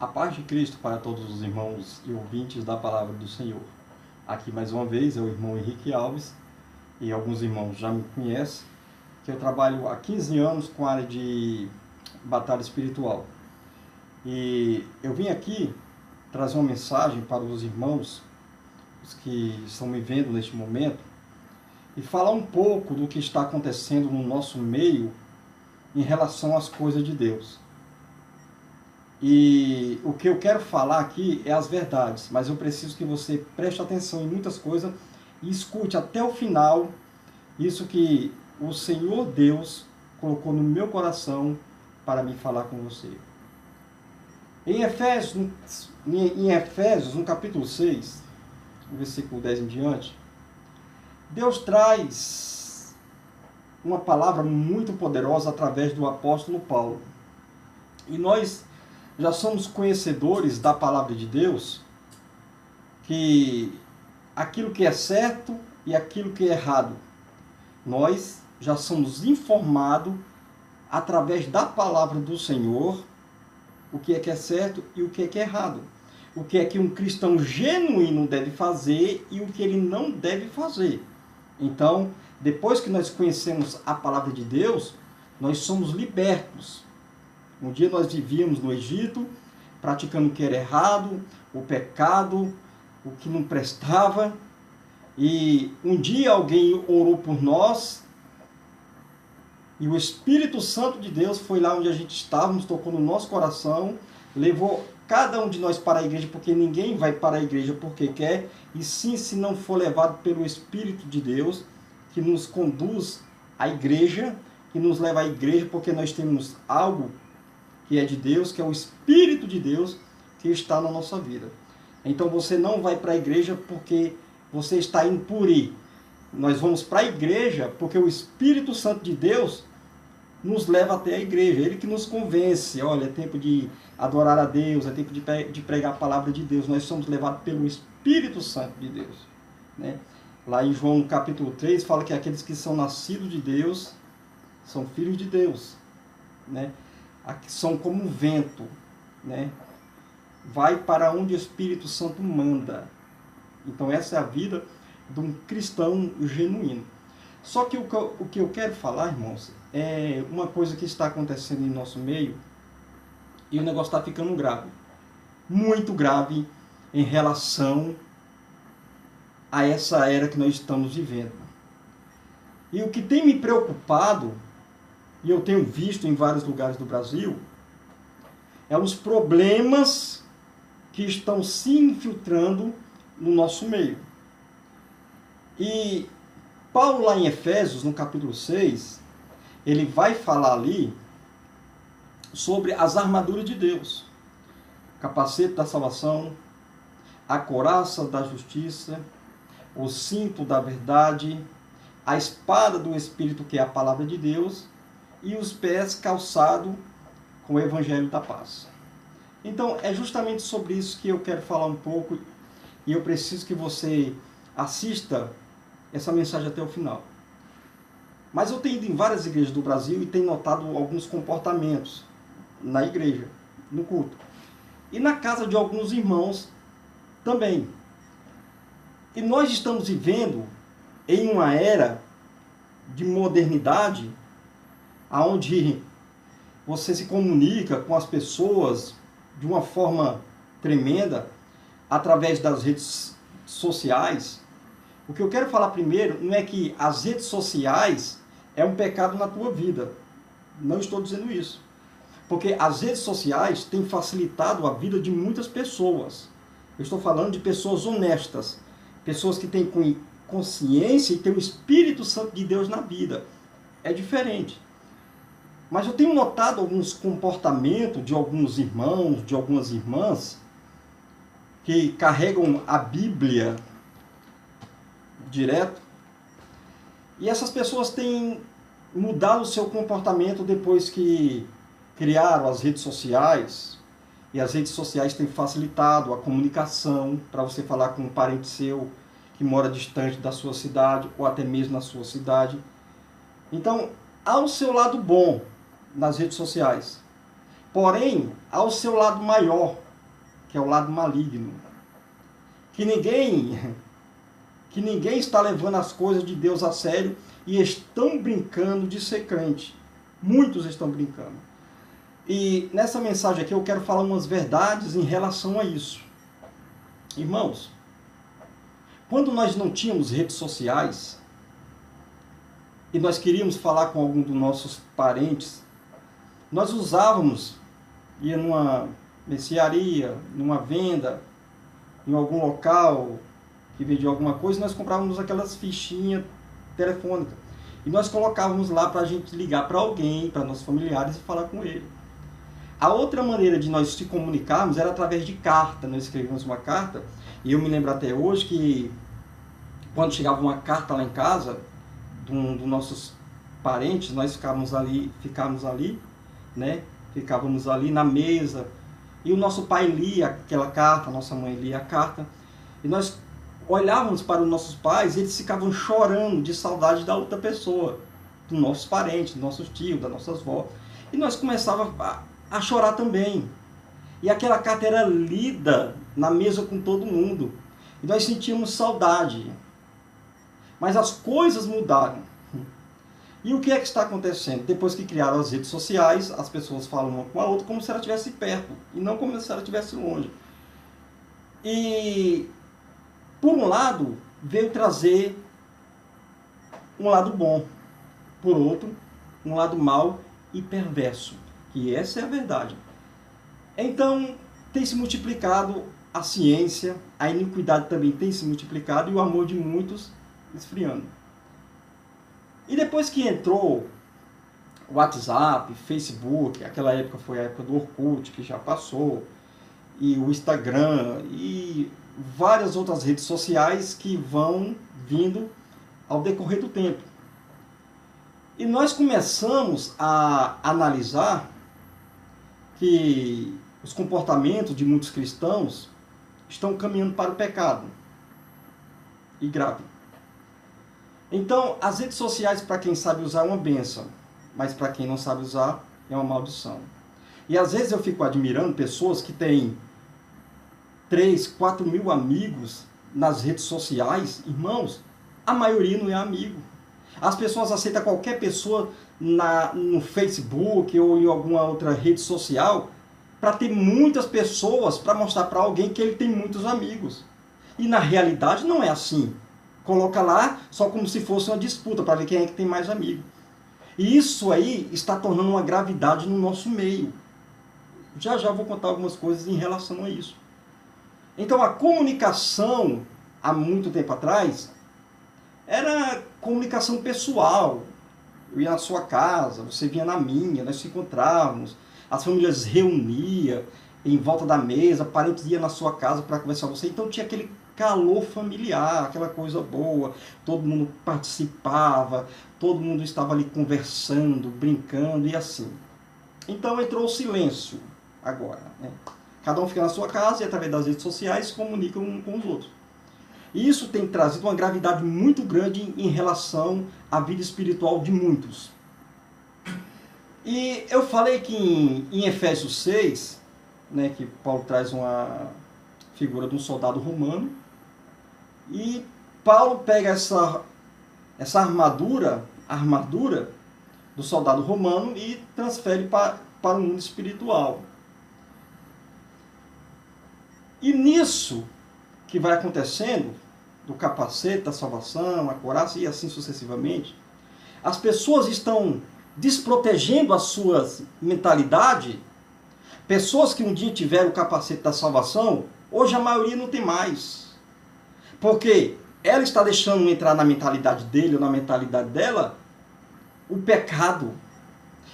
A paz de Cristo para todos os irmãos e ouvintes da palavra do Senhor. Aqui mais uma vez é o irmão Henrique Alves, e alguns irmãos já me conhecem, que eu trabalho há 15 anos com a área de batalha espiritual. E eu vim aqui trazer uma mensagem para os irmãos, os que estão me vendo neste momento, e falar um pouco do que está acontecendo no nosso meio em relação às coisas de Deus. E o que eu quero falar aqui é as verdades, mas eu preciso que você preste atenção em muitas coisas e escute até o final isso que o Senhor Deus colocou no meu coração para me falar com você. Em Efésios, no capítulo 6, no versículo 10 em diante, Deus traz uma palavra muito poderosa através do apóstolo Paulo. E nós já somos conhecedores da palavra de Deus, que aquilo que é certo e aquilo que é errado, nós já somos informados através da palavra do Senhor o que é certo e o que é errado, o que é que um cristão genuíno deve fazer e o que ele não deve fazer. Então, depois que nós conhecemos a palavra de Deus, nós somos libertos. Um dia nós vivíamos no Egito, praticando o que era errado, o pecado, o que não prestava. E um dia alguém orou por nós, e o Espírito Santo de Deus foi lá onde a gente estávamos, tocou no nosso coração, levou cada um de nós para a igreja, porque ninguém vai para a igreja porque quer, e sim se não for levado pelo Espírito de Deus, que nos conduz à igreja, que nos leva à igreja, porque nós temos algo que é de Deus, que é o Espírito de Deus que está na nossa vida. Então você não vai para a igreja porque você está indo por ir. Nós vamos para a igreja porque o Espírito Santo de Deus nos leva até a igreja. Ele que nos convence. Olha, é tempo de adorar a Deus, é tempo de pregar a palavra de Deus. Nós somos levados pelo Espírito Santo de Deus, né? Lá em João, no capítulo 3, fala que aqueles que são nascidos de Deus são filhos de Deus, né? São como um vento, né? Vai para onde o Espírito Santo manda. Então essa é a vida de um cristão genuíno. Só que o que eu quero falar, irmãos, é uma coisa que está acontecendo em nosso meio e o negócio está ficando grave. Muito grave em relação a essa era que nós estamos vivendo. E o que tem me preocupado, e eu tenho visto em vários lugares do Brasil, é os problemas que estão se infiltrando no nosso meio. E Paulo, lá em Efésios, no capítulo 6, ele vai falar ali sobre as armaduras de Deus. Capacete da salvação, a couraça da justiça, o cinto da verdade, a espada do Espírito, que é a palavra de Deus, e os pés calçados com o evangelho da paz. Então, é justamente sobre isso que eu quero falar um pouco, e eu preciso que você assista essa mensagem até o final. Mas eu tenho ido em várias igrejas do Brasil e tenho notado alguns comportamentos na igreja, no culto. E na casa de alguns irmãos também. E nós estamos vivendo em uma era de modernidade, onde você se comunica com as pessoas de uma forma tremenda através das redes sociais. O que eu quero falar primeiro não é que as redes sociais é um pecado na tua vida. Não estou dizendo isso. Porque as redes sociais têm facilitado a vida de muitas pessoas. Eu estou falando de pessoas honestas, pessoas que têm consciência e têm o Espírito Santo de Deus na vida. É diferente. Mas eu tenho notado alguns comportamentos de alguns irmãos, de algumas irmãs, que carregam a Bíblia direto. E essas pessoas têm mudado o seu comportamento depois que criaram as redes sociais. E as redes sociais têm facilitado a comunicação para você falar com um parente seu que mora distante da sua cidade ou até mesmo na sua cidade. Então, há o seu lado bom nas redes sociais. Porém, há o seu lado maior, que é o lado maligno. Que ninguém está levando as coisas de Deus a sério e estão brincando de ser crente. Muitos estão brincando. E nessa mensagem aqui eu quero falar umas verdades em relação a isso. Irmãos, quando nós não tínhamos redes sociais e nós queríamos falar com algum dos nossos parentes, nós usávamos, ia numa mercearia, numa venda, em algum local que vendia alguma coisa, nós comprávamos aquelas fichinhas telefônicas. E nós colocávamos lá para a gente ligar para alguém, para nossos familiares e falar com ele. A outra maneira de nós se comunicarmos era através de carta. Nós escrevíamos uma carta, e eu me lembro até hoje que quando chegava uma carta lá em casa, dos nossos parentes, nós ficávamos ali, né? Ficávamos ali na mesa, e o nosso pai lia aquela carta, a nossa mãe lia a carta, e nós olhávamos para os nossos pais e eles ficavam chorando de saudade da outra pessoa, dos nossos parentes, dos nossos tios, das nossas vós. E nós começávamos a chorar também. E aquela carta era lida na mesa com todo mundo. E nós sentíamos saudade. Mas as coisas mudaram. E o que é que está acontecendo? Depois que criaram as redes sociais, as pessoas falam uma com a outra como se ela estivesse perto, e não como se ela estivesse longe. E, por um lado, veio trazer um lado bom. Por outro, um lado mau e perverso. E essa é a verdade. Então, tem se multiplicado a ciência, a iniquidade também tem se multiplicado e o amor de muitos esfriando. E depois que entrou o WhatsApp, Facebook, aquela época foi a época do Orkut, que já passou, e o Instagram, e várias outras redes sociais que vão vindo ao decorrer do tempo. E nós começamos a analisar que os comportamentos de muitos cristãos estão caminhando para o pecado. E grave. Então, as redes sociais, para quem sabe usar, é uma bênção. Mas para quem não sabe usar, é uma maldição. E às vezes eu fico admirando pessoas que têm 3, 4 mil amigos nas redes sociais. Irmãos, a maioria não é amigo. As pessoas aceitam qualquer pessoa no Facebook ou em alguma outra rede social para ter muitas pessoas, para mostrar para alguém que ele tem muitos amigos. E na realidade não é assim. Coloca lá só como se fosse uma disputa para ver quem é que tem mais amigo. E isso aí está tornando uma gravidade no nosso meio. Já vou contar algumas coisas em relação a isso. Então a comunicação, há muito tempo atrás, era comunicação pessoal. Eu ia na sua casa, você vinha na minha, nós se encontrávamos, as famílias reuniam em volta da mesa, parentes iam na sua casa para conversar com você. Então tinha aquele calor familiar, aquela coisa boa, todo mundo participava, todo mundo estava ali conversando, brincando e assim. Então entrou o silêncio agora, né? Cada um fica na sua casa e através das redes sociais se comunica um com os outros. E isso tem trazido uma gravidade muito grande em relação à vida espiritual de muitos. E eu falei que em Efésios 6, né, que Paulo traz uma figura de um soldado romano, e Paulo pega essa armadura do soldado romano e transfere para o mundo espiritual. E nisso que vai acontecendo, do capacete, da salvação, a couraça e assim sucessivamente, as pessoas estão desprotegendo as suas mentalidades. Pessoas que um dia tiveram o capacete da salvação, hoje a maioria não tem mais. Porque ela está deixando entrar na mentalidade dele ou na mentalidade dela o pecado,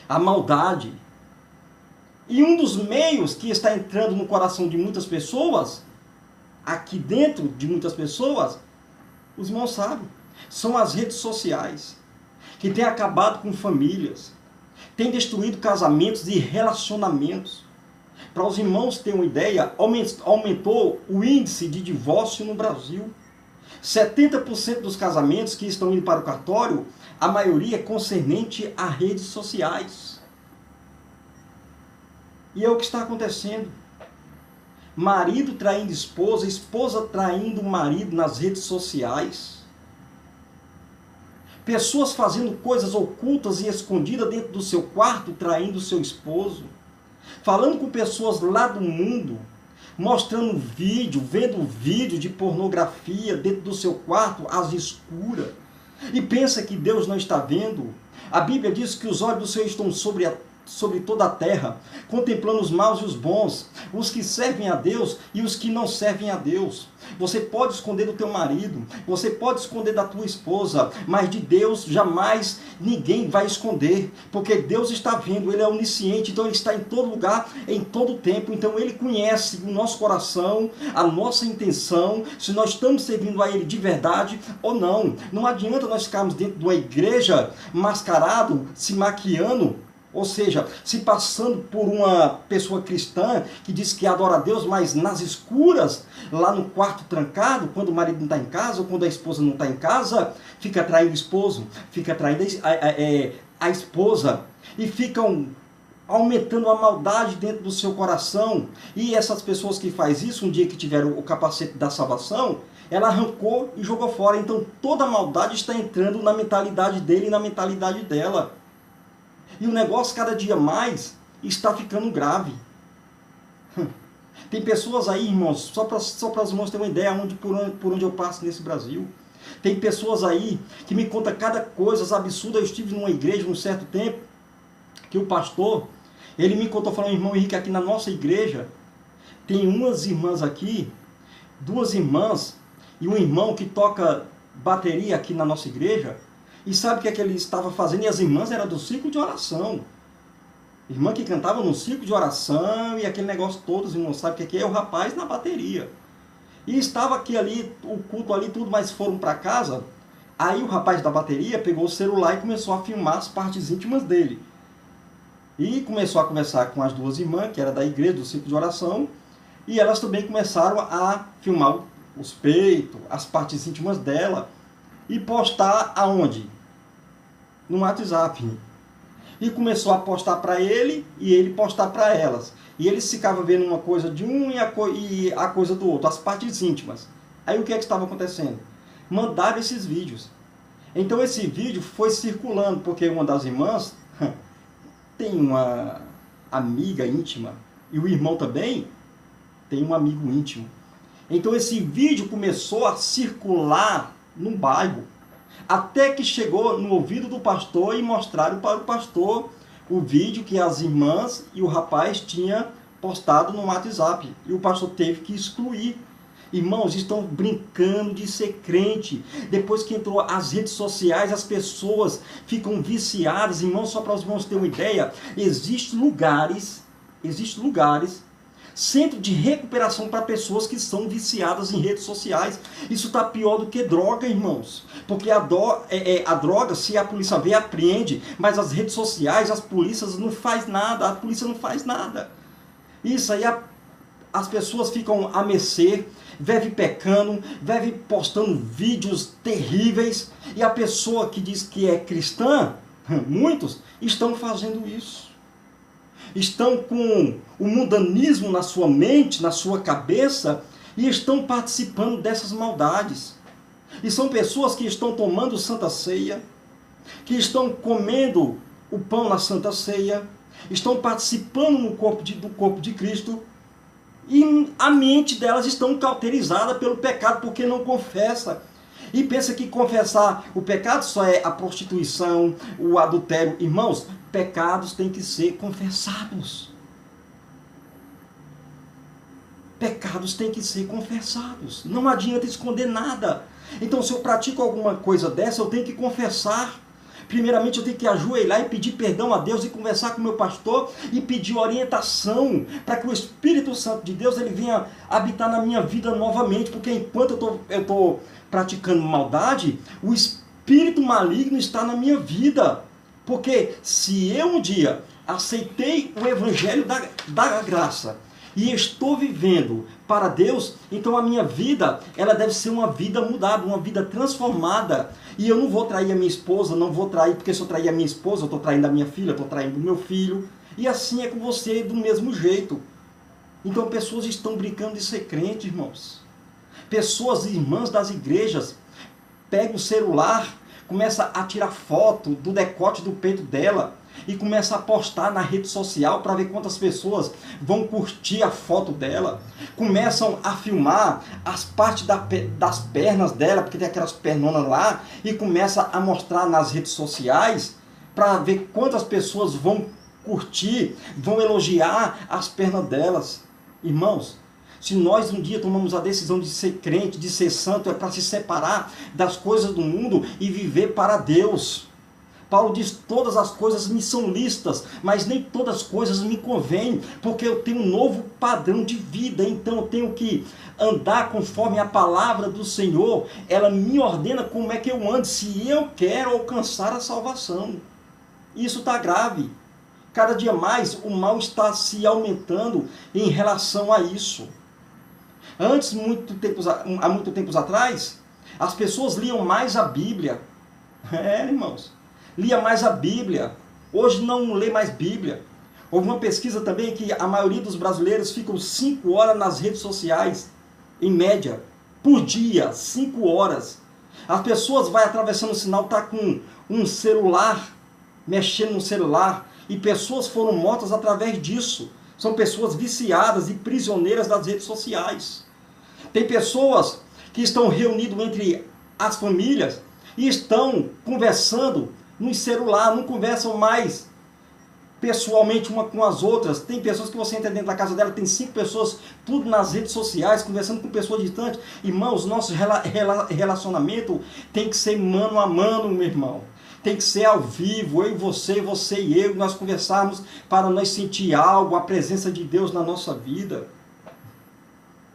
a maldade. E um dos meios que está entrando no coração de muitas pessoas, aqui dentro de muitas pessoas, os irmãos sabem, são as redes sociais, que têm acabado com famílias, têm destruído casamentos e relacionamentos. Para os irmãos terem uma ideia, aumentou o índice de divórcio no Brasil. 70% dos casamentos que estão indo para o cartório, a maioria é concernente a redes sociais. E é o que está acontecendo. marido traindo esposa, esposa traindo o marido nas redes sociais. Pessoas fazendo coisas ocultas e escondidas dentro do seu quarto, traindo o seu esposo. Falando com pessoas lá do mundo, mostrando vídeo, vendo vídeo de pornografia dentro do seu quarto, às escuras. E pensa que Deus não está vendo. A Bíblia diz que os olhos do Senhor estão sobre toda a terra, contemplando os maus e os bons, os que servem a Deus e os que não servem a Deus. Você pode esconder do teu marido, você pode esconder da tua esposa, mas de Deus jamais ninguém vai esconder, porque Deus está vendo, Ele é onisciente, então Ele está em todo lugar, em todo tempo, então Ele conhece o nosso coração, a nossa intenção, se nós estamos servindo a Ele de verdade ou não. Não adianta nós ficarmos dentro de uma igreja mascarado, se maquiando, ou seja, se passando por uma pessoa cristã que diz que adora a Deus, mas nas escuras, lá no quarto trancado, quando o marido não está em casa, ou quando a esposa não está em casa, fica traindo o esposo, fica traindo a esposa, e ficam aumentando a maldade dentro do seu coração. E essas pessoas que fazem isso, um dia que tiveram o capacete da salvação, ela arrancou e jogou fora. Então toda a maldade está entrando na mentalidade dele e na mentalidade dela. E o negócio cada dia mais está ficando grave. Tem pessoas aí, irmãos, só para os irmãos terem uma ideia por onde eu passo nesse Brasil. Tem pessoas aí que me contam cada coisa absurda. Eu estive numa igreja um certo tempo, que o pastor, ele me contou, falando: irmão Henrique, aqui na nossa igreja, tem umas irmãs aqui, duas irmãs, e um irmão que toca bateria aqui na nossa igreja. E sabe o que é que ele estava fazendo? E as irmãs eram do círculo de oração. Irmã que cantava no círculo de oração e aquele negócio todo, os irmãos sabem o que é o rapaz na bateria. E estava aqui ali, o culto ali, tudo, mas foram para casa. Aí o rapaz da bateria pegou o celular e começou a filmar as partes íntimas dele. E começou a conversar com as duas irmãs, que era da igreja, do círculo de oração. E elas também começaram a filmar os peitos, as partes íntimas dela. E postar aonde? No WhatsApp. E começou a postar para ele e ele postar para elas. E eles ficavam vendo uma coisa de um e a coisa do outro, as partes íntimas. Aí o que é que estava acontecendo? Mandaram esses vídeos. Então esse vídeo foi circulando, porque uma das irmãs tem uma amiga íntima, e o irmão também tem um amigo íntimo. Então esse vídeo começou a circular no bairro, até que chegou no ouvido do pastor e mostraram para o pastor o vídeo que as irmãs e o rapaz tinham postado no WhatsApp. E o pastor teve que excluir. Irmãos, estão brincando de ser crente. Depois que entrou as redes sociais, as pessoas ficam viciadas. Irmãos, só para os irmãos terem uma ideia, existem lugares, centro de recuperação para pessoas que são viciadas em redes sociais. Isso está pior do que droga, irmãos. Porque a droga, se a polícia vê, apreende. Mas as redes sociais, as polícias não fazem nada. A polícia não faz nada. Isso aí, as pessoas ficam a mercê, vive pecando, vive postando vídeos terríveis. E a pessoa que diz que é cristã, muitos, estão fazendo isso. Estão com o mundanismo na sua mente, na sua cabeça, e estão participando dessas maldades. E são pessoas que estão tomando Santa Ceia, que estão comendo o pão na Santa Ceia, estão participando do corpo de Cristo, e a mente delas estão cauterizada pelo pecado, porque não confessa. E pensa que confessar o pecado só é a prostituição, o adultério. Irmãos, pecados têm que ser confessados. Pecados têm que ser confessados. Não adianta esconder nada. Então, se eu pratico alguma coisa dessa, eu tenho que confessar. Primeiramente, eu tenho que ajoelhar e pedir perdão a Deus e conversar com o meu pastor e pedir orientação para que o Espírito Santo de Deus ele venha habitar na minha vida novamente. Porque enquanto eu estou praticando maldade, o espírito maligno está na minha vida. Porque se eu um dia aceitei o Evangelho da graça e estou vivendo para Deus, então a minha vida ela deve ser uma vida mudada, uma vida transformada. E eu não vou trair a minha esposa, não vou trair, porque se eu trair a minha esposa, eu estou traindo a minha filha, eu estou traindo o meu filho. E assim é com você do mesmo jeito. Então pessoas estão brincando de ser crente, irmãos. Pessoas, irmãs das igrejas, pegam o celular, começa a tirar foto do decote do peito dela e começa a postar na rede social para ver quantas pessoas vão curtir a foto dela. Começam a filmar as partes das pernas dela, porque tem aquelas pernonas lá, e começa a mostrar nas redes sociais para ver quantas pessoas vão curtir, vão elogiar as pernas delas. Irmãos, se nós um dia tomamos a decisão de ser crente, de ser santo, é para se separar das coisas do mundo e viver para Deus. Paulo diz, todas as coisas me são lícitas, mas nem todas as coisas me convêm, porque eu tenho um novo padrão de vida, então eu tenho que andar conforme a palavra do Senhor, ela me ordena como é que eu ando, se eu quero alcançar a salvação. Isso está grave. Cada dia mais o mal está se aumentando em relação a isso. Antes, há muito tempos atrás, as pessoas liam mais a Bíblia. Irmãos, lia mais a Bíblia. Hoje não lê mais Bíblia. Houve uma pesquisa também que a maioria dos brasileiros ficam 5 horas nas redes sociais, em média, por dia, 5 horas. As pessoas vão atravessando o sinal, tá com um celular, mexendo no celular, e pessoas foram mortas através disso. São pessoas viciadas e prisioneiras das redes sociais. Tem pessoas que estão reunidas entre as famílias e estão conversando no celular, não conversam mais pessoalmente uma com as outras. Tem pessoas que você entra dentro da casa dela, tem 5 pessoas, tudo nas redes sociais, conversando com pessoas distantes. Irmãos, nosso relacionamento tem que ser mano a mano, meu irmão. Tem que ser ao vivo, eu e você e eu, nós conversarmos para nós sentir algo, a presença de Deus na nossa vida.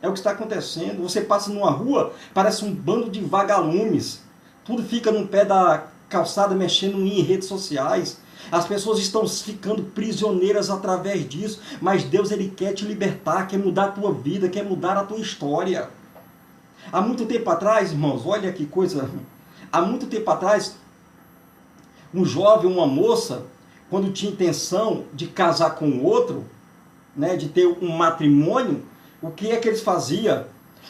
É o que está acontecendo. Você passa numa rua, parece um bando de vagalumes. Tudo fica no pé da calçada, mexendo em redes sociais. As pessoas estão ficando prisioneiras através disso. Mas Deus, Ele quer te libertar, quer mudar a tua vida, quer mudar a tua história. Há muito tempo atrás, irmãos, olha que coisa. Há muito tempo atrás, um jovem, uma moça, quando tinha intenção de casar com o outro, né, de ter um matrimônio, o que é que eles faziam?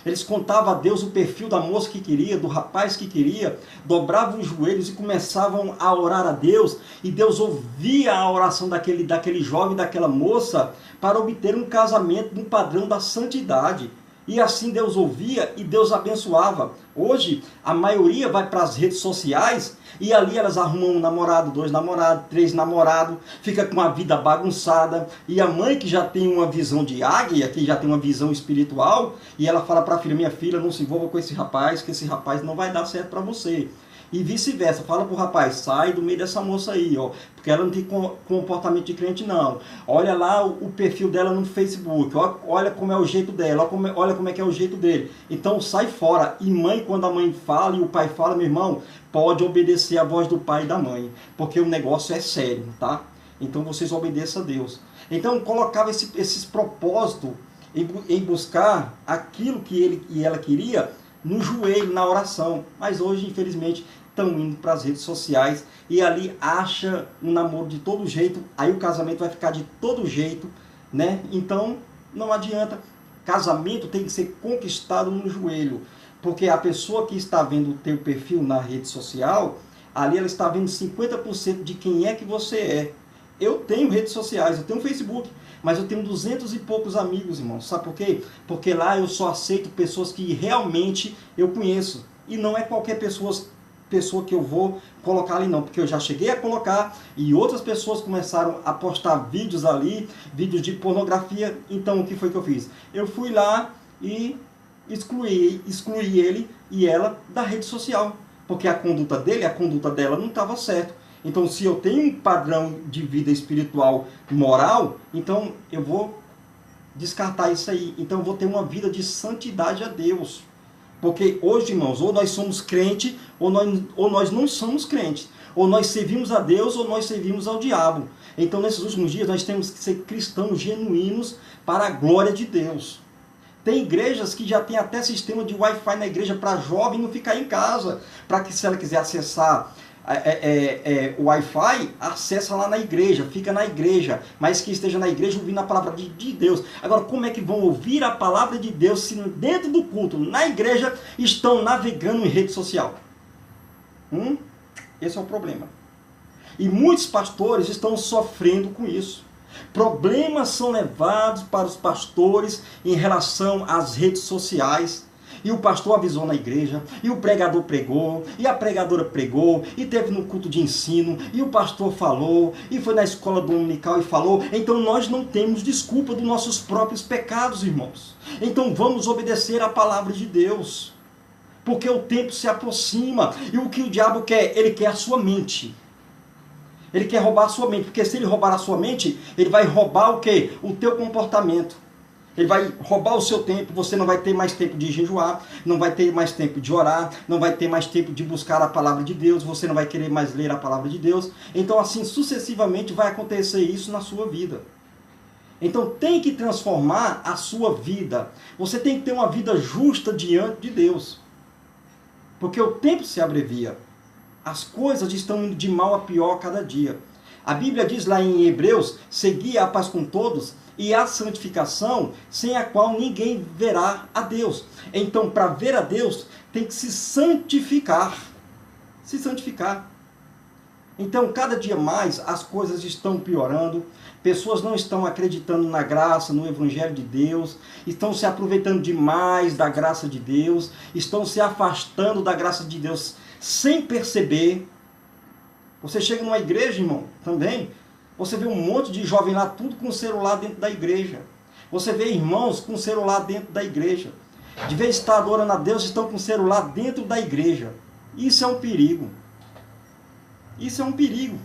Eles contavam a Deus o perfil da moça que queria, do rapaz que queria, dobravam os joelhos e começavam a orar a Deus, e Deus ouvia a oração daquele jovem, daquela moça, para obter um casamento no padrão da santidade. E assim Deus ouvia e Deus abençoava. Hoje, a maioria vai para as redes sociais e ali elas arrumam um namorado, 2 namorados, 3 namorados, fica com a vida bagunçada. E a mãe que já tem uma visão de águia, que já tem uma visão espiritual, e ela fala para a filha, minha filha, não se envolva com esse rapaz, que esse rapaz não vai dar certo para você. E vice-versa, fala pro rapaz, sai do meio dessa moça aí, ó, porque ela não tem comportamento de crente não. Olha lá o perfil dela no Facebook, olha como é o jeito dela, olha como é que é o jeito dele. Então sai fora. E mãe, quando a mãe fala e o pai fala, meu irmão, pode obedecer a voz do pai e da mãe, porque o negócio é sério, tá? Então vocês obedeçam a Deus. Então colocava esses propósitos em buscar aquilo que ele e ela queria no joelho, na oração. Mas hoje, infelizmente, estão indo para as redes sociais e ali acha um namoro de todo jeito, aí o casamento vai ficar de todo jeito, né? Então, não adianta. Casamento tem que ser conquistado no joelho, porque a pessoa que está vendo o teu perfil na rede social, ali ela está vendo 50% de quem é que você é. Eu tenho redes sociais, eu tenho Facebook, mas eu tenho 200 e poucos amigos, irmãos. Sabe por quê? Porque lá eu só aceito pessoas que realmente eu conheço. E não é qualquer pessoa que eu vou colocar ali não, porque eu já cheguei a colocar e outras pessoas começaram a postar vídeos ali, vídeos de pornografia. Então o que foi que eu fiz? Eu fui lá e excluí ele e ela da rede social, porque a conduta dele, a conduta dela não estava certa. Então, se eu tenho um padrão de vida espiritual moral, então eu vou descartar isso aí. Então, eu vou ter uma vida de santidade a Deus. Porque hoje, irmãos, ou nós somos crentes, ou nós não somos crentes. Ou nós servimos a Deus, ou nós servimos ao diabo. Então, nesses últimos dias, nós temos que ser cristãos genuínos para a glória de Deus. Tem igrejas que já tem até sistema de Wi-Fi na igreja para jovem não ficar em casa. Para que, se ela quiser acessar o Wi-Fi, acessa lá na igreja, fica na igreja, mas que esteja na igreja ouvindo a palavra de Deus. Agora, como é que vão ouvir a palavra de Deus se dentro do culto, na igreja, estão navegando em rede social? Esse é o problema. E muitos pastores estão sofrendo com isso. Problemas são levados para os pastores em relação às redes sociais. E o pastor avisou na igreja, e o pregador pregou, e a pregadora pregou, e teve no culto de ensino, e o pastor falou, e foi na escola dominical e falou. Então nós não temos desculpa dos nossos próprios pecados, irmãos. Então vamos obedecer à palavra de Deus. Porque o tempo se aproxima, e o que o diabo quer? Ele quer a sua mente. Ele quer roubar a sua mente, porque se ele roubar a sua mente, ele vai roubar o quê? O teu comportamento. Ele vai roubar o seu tempo, você não vai ter mais tempo de jejuar, não vai ter mais tempo de orar, não vai ter mais tempo de buscar a palavra de Deus, você não vai querer mais ler a palavra de Deus. Então assim sucessivamente vai acontecer isso na sua vida. Então tem que transformar a sua vida. Você tem que ter uma vida justa diante de Deus. Porque o tempo se abrevia. As coisas estão indo de mal a pior cada dia. A Bíblia diz lá em Hebreus, segui a paz com todos e a santificação, sem a qual ninguém verá a Deus. Então, para ver a Deus, tem que se santificar. Se santificar. Então, cada dia mais, as coisas estão piorando. Pessoas não estão acreditando na graça, no Evangelho de Deus. Estão se aproveitando demais da graça de Deus. Estão se afastando da graça de Deus sem perceber. Você chega numa igreja, irmão, também, você vê um monte de jovem lá, tudo com celular dentro da igreja. Você vê irmãos com celular dentro da igreja. De vez em estar adorando a Deus, estão com celular dentro da igreja. Isso é um perigo. Isso é um perigo.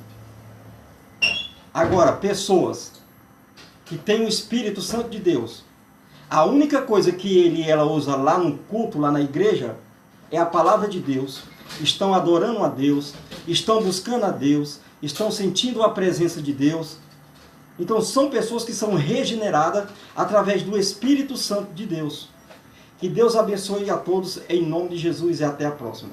Agora, pessoas que têm o Espírito Santo de Deus, a única coisa que ele e ela usa lá no culto, lá na igreja, é a palavra de Deus. Estão adorando a Deus, estão buscando a Deus, estão sentindo a presença de Deus. Então são pessoas que são regeneradas através do Espírito Santo de Deus. Que Deus abençoe a todos em nome de Jesus e até a próxima.